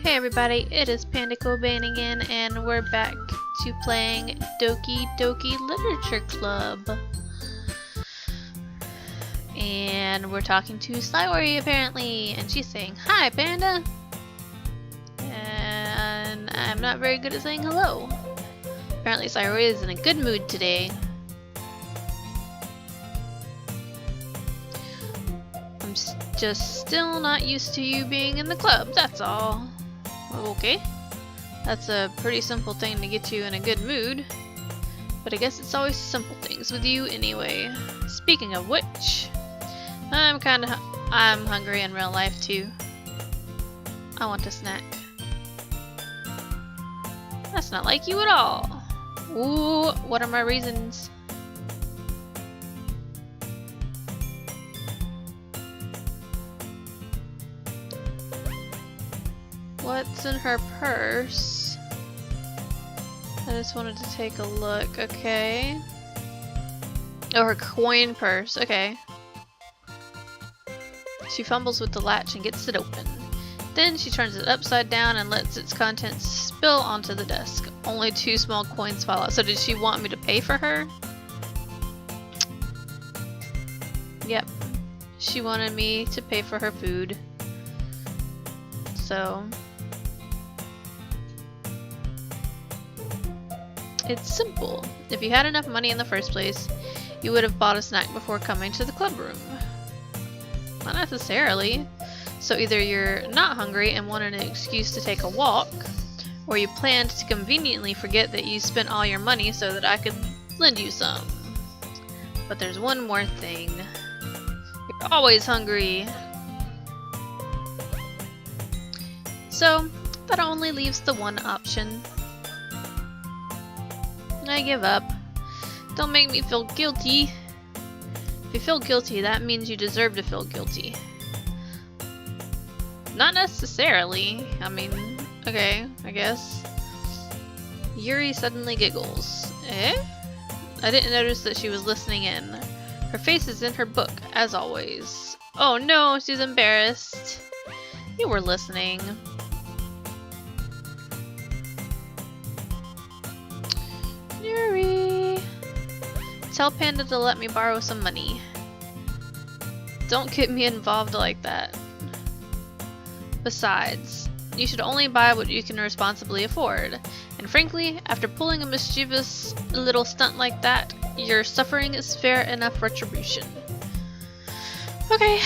Hey everybody, it is PandaCobain again, and we're back to playing Doki Doki Literature Club. And we're talking to Sayori apparently, and she's saying, "Hi Panda!" And I'm not very good at saying hello. Apparently Sayori is in a good mood today. I'm just still not used to you being in the club, that's all. Okay, that's a pretty simple thing to get you in a good mood, but I guess it's always simple things with you anyway. Speaking of which, I'm hungry in real life too. I want a snack. That's not like you at all. Ooh, what are my reasons? What's in her purse? I just wanted to take a look. Okay. Oh, her coin purse. Okay. She fumbles with the latch and gets it open. Then she turns it upside down and lets its contents spill onto the desk. Only 2 small coins fall out. So did she want me to pay for her? Yep. She wanted me to pay for her food. So it's simple. If you had enough money in the first place, you would have bought a snack before coming to the club room. Not necessarily. So either you're not hungry and wanted an excuse to take a walk, or you planned to conveniently forget that you spent all your money so that I could lend you some. But there's one more thing. You're always hungry. So that only leaves the one option. I give up. Don't make me feel guilty. If you feel guilty, that means you deserve to feel guilty. Not necessarily. I mean, okay, I guess. Yuri suddenly giggles. Eh? I didn't notice that she was listening in. Her face is in her book, as always. Oh no, she's embarrassed. You were listening. Yuri! Tell Panda to let me borrow some money. Don't get me involved like that. Besides, you should only buy what you can responsibly afford. And frankly, after pulling a mischievous little stunt like that, your suffering is fair enough retribution. Okay.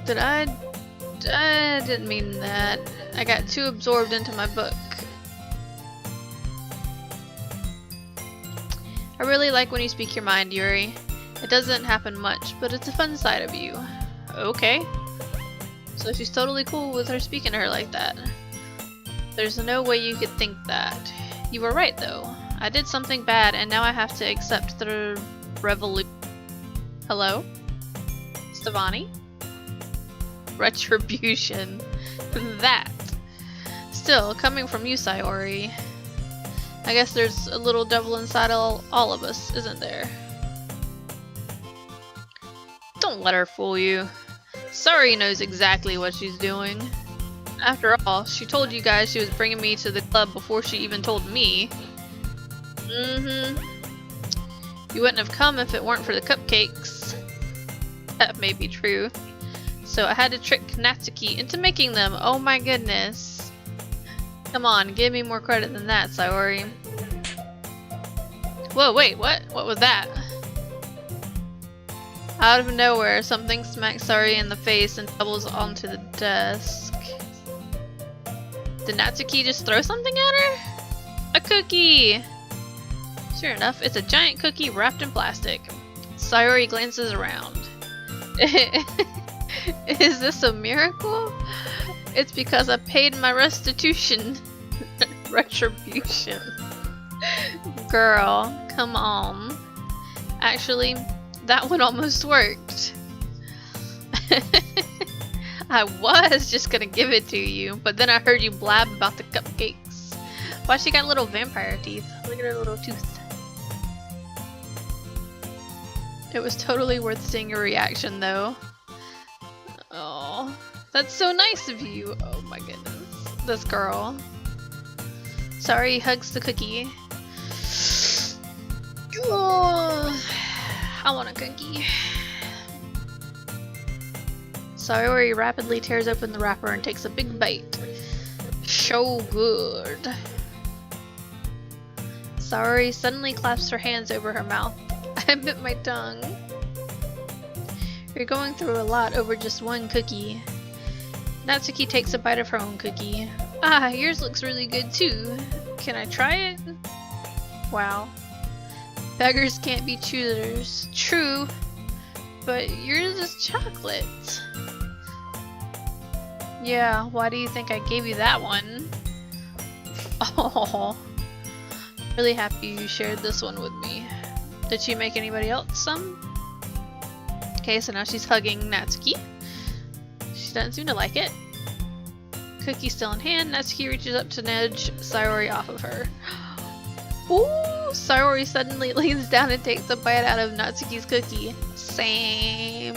I didn't mean that. I got too absorbed into my book. I really like when you speak your mind, Yuri. It doesn't happen much, but it's a fun side of you. Okay. So she's totally cool with her speaking to her like that. There's no way you could think that. You were right though. I did something bad and now I have to accept the revolution. Hello? Stevani? Retribution. That. Still, coming from you, Sayori. I guess there's a little devil inside all of us, isn't there? Don't let her fool you. Sayori knows exactly what she's doing. After all, she told you guys she was bringing me to the club before she even told me. You wouldn't have come if it weren't for the cupcakes. That may be true. So I had to trick Natsuki into making them. Oh my goodness. Come on, give me more credit than that, Sayori. Whoa, wait, what? What was that? Out of nowhere, something smacks Sayori in the face and tumbles onto the desk. Did Natsuki just throw something at her? A cookie! Sure enough, it's a giant cookie wrapped in plastic. Sayori glances around. Is this a miracle? It's because I paid my restitution. Retribution. Girl, come on. Actually, that one almost worked. I was just gonna give it to you, but then I heard you blab about the cupcakes. Why she got little vampire teeth? Look at her little tooth. It was totally worth seeing your reaction though. Oh, That's so nice of you. Oh my goodness. This girl. Sorry, hugs the cookie. Oh, I want a cookie. Sayori rapidly tears open the wrapper and takes a big bite. So good. Sayori suddenly claps her hands over her mouth. I bit my tongue. You're going through a lot over just one cookie. Natsuki takes a bite of her own cookie. Ah, yours looks really good too. Can I try it? Wow. Beggars can't be choosers. True. But yours is chocolate. Yeah, why do you think I gave you that one? Oh. Really happy you shared this one with me. Did she make anybody else some? Okay, so now she's hugging Natsuki. She doesn't seem to like it. Cookie still in hand, Natsuki reaches up to nudge Sayori off of her. Ooh! Sayori suddenly leans down and takes a bite out of Natsuki's cookie. Same.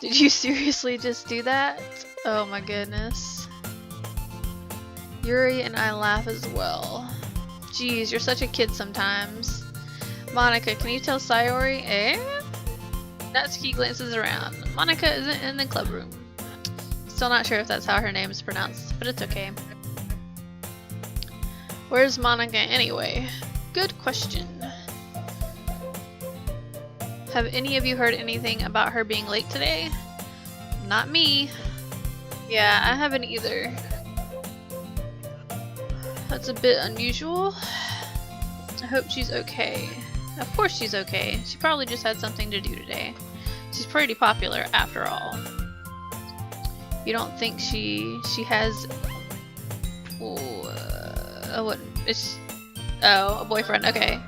Did you seriously just do that? Oh my goodness. Yuri and I laugh as well. Jeez, you're such a kid sometimes. Monika, can you tell Sayori, eh? Natsuki glances around. Monika isn't in the club room. Still not sure if that's how her name is pronounced, but it's okay. Where's Monika anyway? Good question. Have any of you heard anything about her being late today? Not me. Yeah, I haven't either. That's a bit unusual. I hope she's okay. Of course she's okay. She probably just had something to do today. She's pretty popular after all. You don't think she has... what? Oh, a boyfriend. Okay.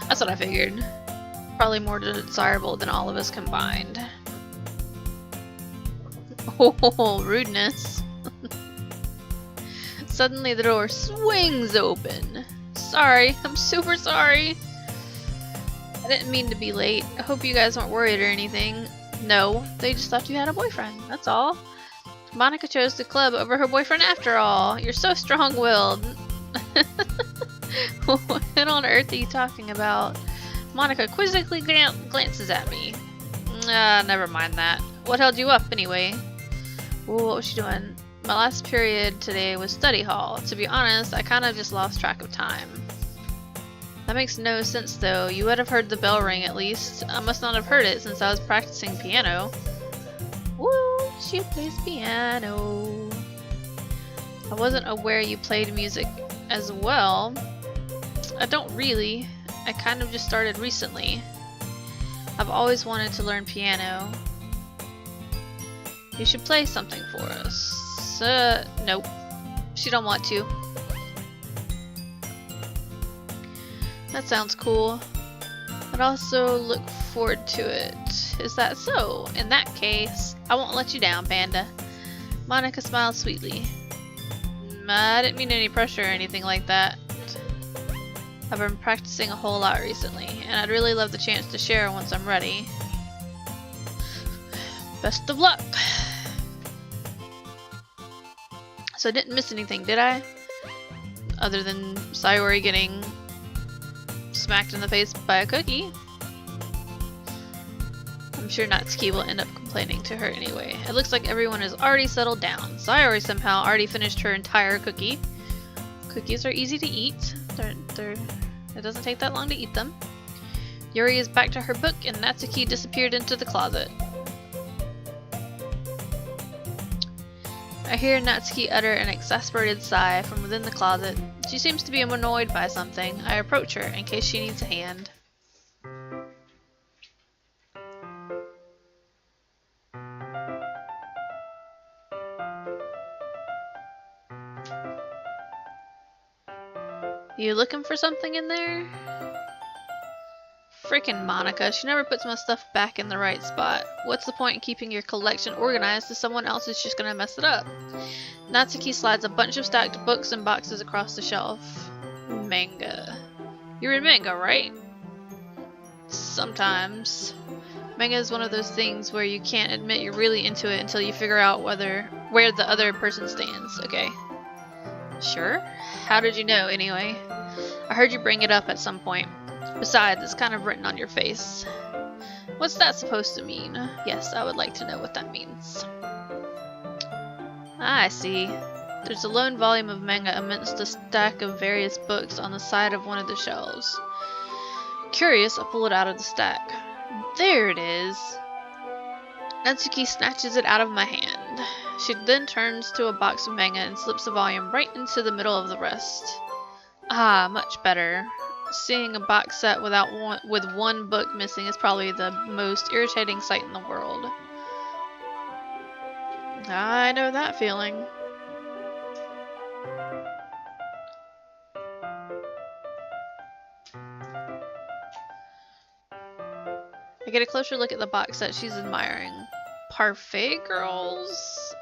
That's what I figured. Probably more desirable than all of us combined. Oh, rudeness. Suddenly the door swings open. Sorry, I'm super sorry. I didn't mean to be late. I hope you guys weren't worried or anything. No, they just thought you had a boyfriend, that's all. Monika chose the club over her boyfriend after all. You're so strong-willed. What on earth are you talking about? Monika quizzically glances at me. Never mind that. What held you up anyway? Ooh, what was she doing? My last period today was study hall. To be honest, I kind of just lost track of time. That makes no sense though. You would have heard the bell ring at least. I must not have heard it since I was practicing piano. Woo! She plays piano. I wasn't aware you played music as well. I don't really. I kind of just started recently. I've always wanted to learn piano. You should play something for us. Nope. She don't want to. That sounds cool. I'd also look forward to it. Is that so? In that case, I won't let you down, Panda. Monika smiles sweetly. I didn't mean any pressure or anything like that. I've been practicing a whole lot recently, and I'd really love the chance to share once I'm ready. Best of luck! So I didn't miss anything, did I? Other than Sayori getting smacked in the face by a cookie. I'm sure Natsuki will end up complaining to her anyway. It looks like everyone has already settled down. Sayori somehow already finished her entire cookie. Cookies are easy to eat. It doesn't take that long to eat them. Yuri is back to her book and Natsuki disappeared into the closet. I hear Natsuki utter an exasperated sigh from within the closet. She seems to be annoyed by something. I approach her in case she needs a hand. You looking for something in there? Frickin' Monika, she never puts my stuff back in the right spot. What's the point in keeping your collection organized if someone else is just gonna mess it up? Natsuki slides a bunch of stacked books and boxes across the shelf. Manga. You read manga, right? Sometimes. Manga is one of those things where you can't admit you're really into it until you figure out where the other person stands. Okay. Sure? How did you know, anyway? I heard you bring it up at some point. Besides, it's kind of written on your face. What's that supposed to mean? Yes, I would like to know what that means. Ah, I see. There's a lone volume of manga amidst a stack of various books on the side of one of the shelves. Curious, I pull it out of the stack. There it is! Natsuki snatches it out of my hand. She then turns to a box of manga and slips the volume right into the middle of the rest. Ah, much better. Seeing a box set with one book missing is probably the most irritating sight in the world. I know that feeling. I get a closer look at the box set she's admiring. Parfait Girls?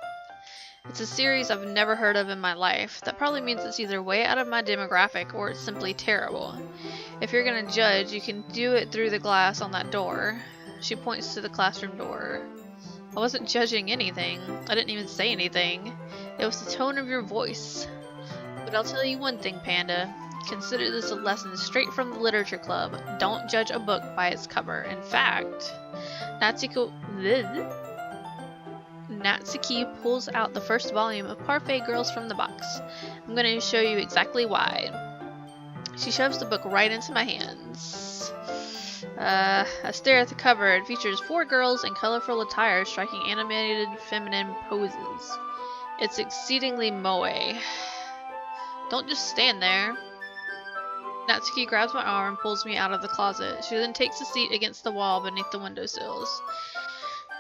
It's a series I've never heard of in my life. That probably means it's either way out of my demographic or it's simply terrible. If you're gonna judge, you can do it through the glass on that door. She points to the classroom door. I wasn't judging anything. I didn't even say anything. It was the tone of your voice. But I'll tell you one thing, Panda. Consider this a lesson straight from the literature club. Don't judge a book by its cover. In fact, Natsuki pulls out the first volume of Parfait Girls from the box. I'm going to show you exactly why. She shoves the book right into my hands. I stare at the cover. It features 4 girls in colorful attire striking animated feminine poses. It's exceedingly moe. Don't just stand there. Natsuki grabs my arm and pulls me out of the closet. She then takes a seat against the wall beneath the windowsills.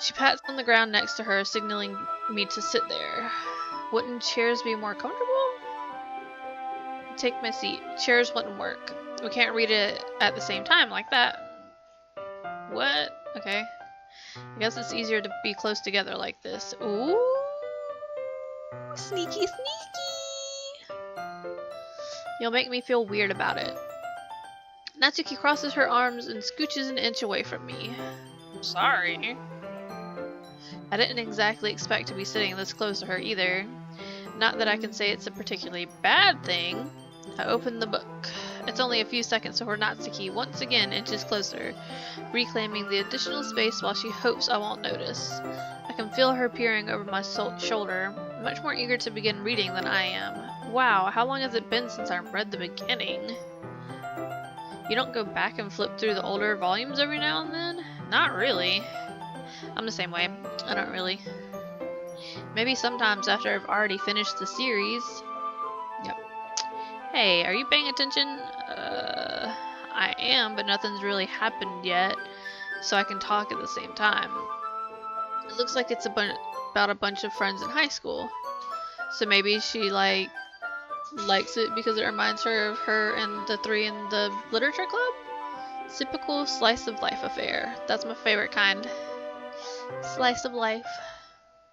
She pats on the ground next to her, signaling me to sit there. Wouldn't chairs be more comfortable? Take my seat. Chairs wouldn't work. We can't read it at the same time like that. What? Okay. I guess it's easier to be close together like this. Ooh! Sneaky, sneaky! You'll make me feel weird about it. Natsuki crosses her arms and scooches an inch away from me. Sorry. I didn't exactly expect to be sitting this close to her either. Not that I can say it's a particularly bad thing. I open the book. It's only a few seconds before Natsuki once again inches closer, reclaiming the additional space while she hopes I won't notice. I can feel her peering over my shoulder, much more eager to begin reading than I am. Wow, how long has it been since I read the beginning? You don't go back and flip through the older volumes every now and then? Not really. I'm the same way. I don't really. Maybe sometimes after I've already finished the series. Yep. Hey, are you paying attention? I am, but nothing's really happened yet, so I can talk at the same time. It looks like it's about a bunch of friends in high school. So maybe she, likes it because it reminds her of her and the 3 in the literature club? Typical slice of life affair. That's my favorite kind. Slice of life.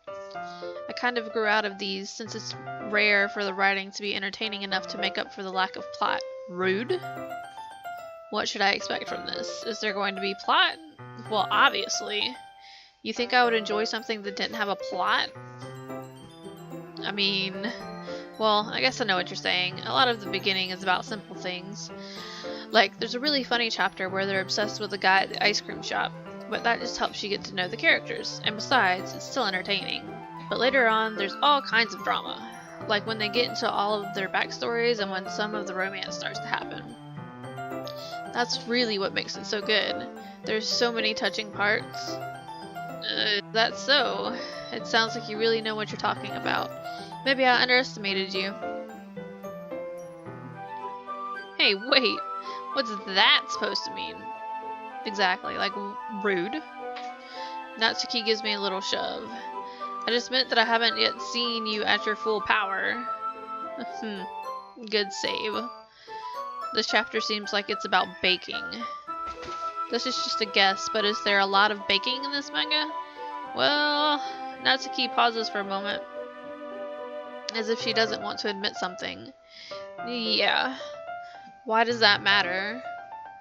I kind of grew out of these since it's rare for the writing to be entertaining enough to make up for the lack of plot. Rude? What should I expect from this? Is there going to be plot? Well, obviously. You think I would enjoy something that didn't have a plot? I mean, well, I guess I know what you're saying. A lot of the beginning is about simple things. Like, there's a really funny chapter where they're obsessed with a guy at the ice cream shop, but that just helps you get to know the characters, and besides, it's still entertaining. But later on, there's all kinds of drama, like when they get into all of their backstories and when some of the romance starts to happen. That's really what makes it so good. There's so many touching parts. That's so. It sounds like you really know what you're talking about. Maybe I underestimated you. Hey, wait. What's that supposed to mean? Exactly, like rude? Natsuki gives me a little shove. I just meant that I haven't yet seen you at your full power. Good save. This chapter seems like it's about baking. This is just a guess, but is there a lot of baking in this manga? Well, Natsuki pauses for a moment, as if she doesn't want to admit something. Yeah. Why does that matter?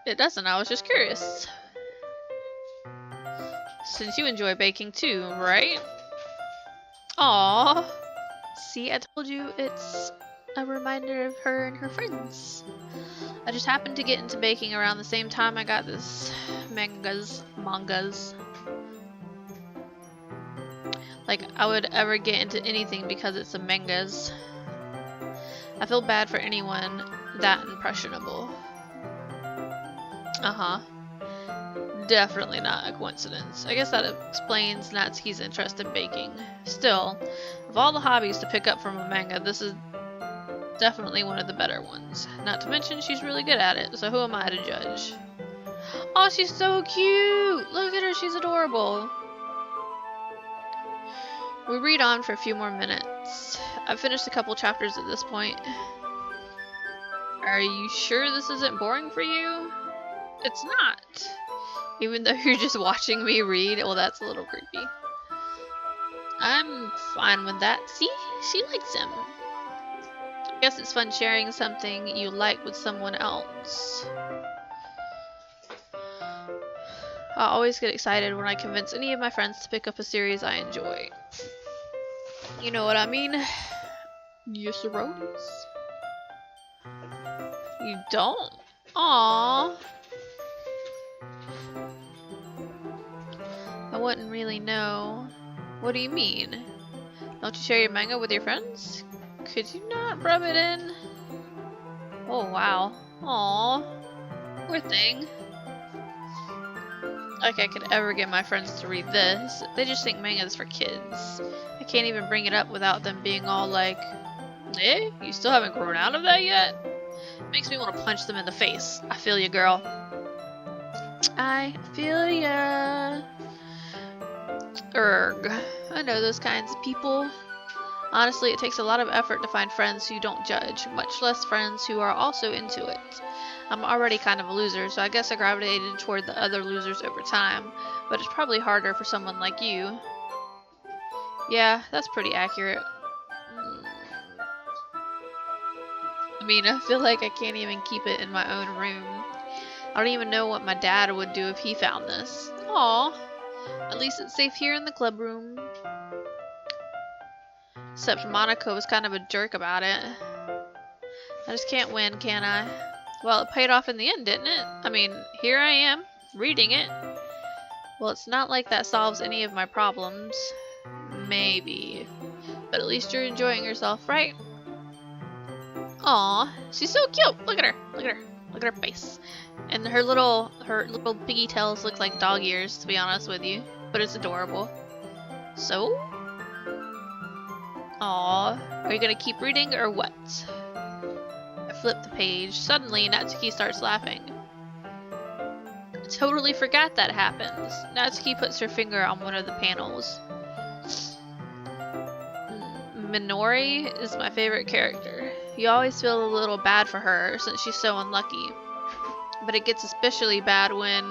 It doesn't, I was just curious. Since you enjoy baking too, right? Aww. See, I told you it's a reminder of her and her friends. I just happened to get into baking around the same time I got this mangas. Like I would ever get into anything because it's a mangas. I feel bad for anyone that impressionable. Uh-huh. Definitely not a coincidence. I guess that explains Natsuki's interest in baking. Still, of all the hobbies to pick up from a manga, this is definitely one of the better ones. Not to mention she's really good at it, so who am I to judge? Oh, she's so cute! Look at her, she's adorable. We read on for a few more minutes. I've finished a couple chapters at this point. Are you sure this isn't boring for you? It's not. Even though you're just watching me read, well, that's a little creepy. I'm fine with that. See? She likes him. I guess it's fun sharing something you like with someone else. I always get excited when I convince any of my friends to pick up a series I enjoy. You know what I mean? Yes, Rose. You don't? Aww. I wouldn't really know. What do you mean? Don't you share your manga with your friends? Could you not rub it in? Oh wow. Aww. Poor thing. Like I could ever get my friends to read this. They just think manga's for kids. I can't even bring it up without them being all like, eh? You still haven't grown out of that yet? Makes me want to punch them in the face. I feel ya, girl. I feel ya. Erg. I know those kinds of people. Honestly, it takes a lot of effort to find friends who don't judge, much less friends who are also into it. I'm already kind of a loser, so I guess I gravitated toward the other losers over time, but it's probably harder for someone like you. Yeah, that's pretty accurate. I mean, I feel like I can't even keep it in my own room. I don't even know what my dad would do if he found this. Aww. At least it's safe here in the club room. Except Monaco was kind of a jerk about it. I just can't win, can I? Well, it paid off in the end, didn't it? I mean, here I am, reading it. Well, it's not like that solves any of my problems. Maybe. But at least you're enjoying yourself, right? Aw, she's so cute! Look at her! Look at her! Look at her face. And her little piggy tails look like dog ears, to be honest with you. But it's adorable. So? Aw, are you gonna keep reading or what? I flip the page. Suddenly, Natsuki starts laughing. I totally forgot that happens. Natsuki puts her finger on one of the panels. Minori is my favorite character. You always feel a little bad for her since she's so unlucky. But it gets especially bad when...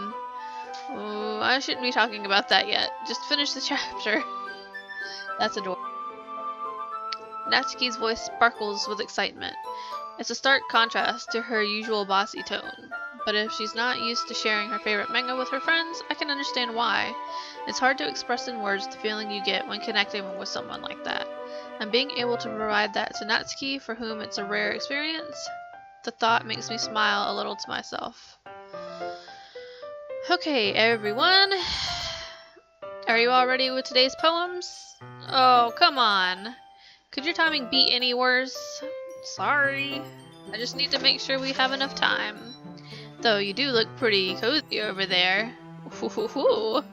Oh, I shouldn't be talking about that yet. Just finish the chapter. That's adorable. Natsuki's voice sparkles with excitement. It's a stark contrast to her usual bossy tone. But if she's not used to sharing her favorite manga with her friends, I can understand why. It's hard to express in words the feeling you get when connecting with someone like that. And being able to provide that to Natsuki, for whom it's a rare experience, the thought makes me smile a little to myself. Okay, everyone. Are you all ready with today's poems? Oh, come on. Could your timing be any worse? Sorry. I just need to make sure we have enough time. Though you do look pretty cozy over there. Ooh.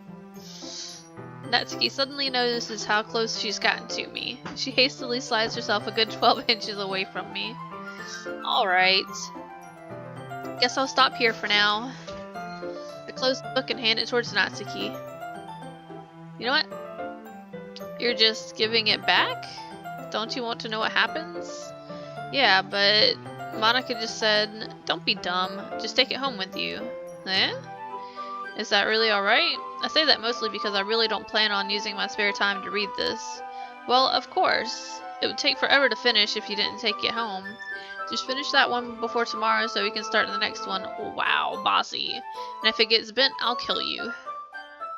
Natsuki suddenly notices how close she's gotten to me. She hastily slides herself a good 12 inches away from me. Alright. Guess I'll stop here for now. I close the book and hand it towards Natsuki. You know what? You're just giving it back? Don't you want to know what happens? Yeah, but Monica just said, don't be dumb, just take it home with you. Eh? Is that really alright? I say that mostly because I really don't plan on using my spare time to read this. Well, of course. It would take forever to finish if you didn't take it home. Just finish that one before tomorrow so we can start the next one. Wow, bossy. And if it gets bent, I'll kill you.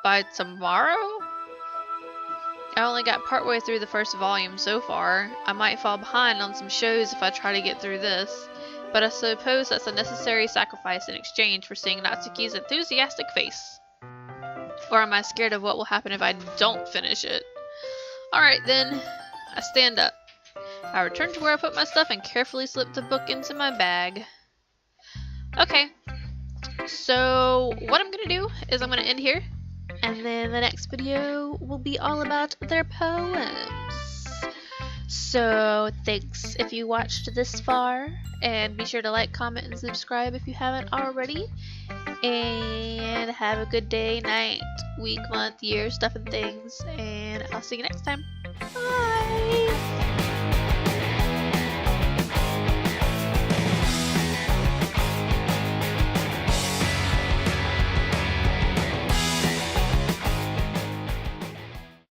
by tomorrow? I only got partway through the first volume so far. I might fall behind on some shows if I try to get through this, but I suppose that's a necessary sacrifice in exchange for seeing Natsuki's enthusiastic face. Or am I scared of what will happen if I don't finish it? Alright then, I stand up. I return to where I put my stuff and carefully slip the book into my bag. Okay, so what I'm gonna do is I'm gonna end here. And then the next video will be all about their poems. So thanks if you watched this far, and be sure to like, comment, and subscribe if you haven't already. And have a good day, night, week, month, year, stuff and things, and I'll see you next time. Bye!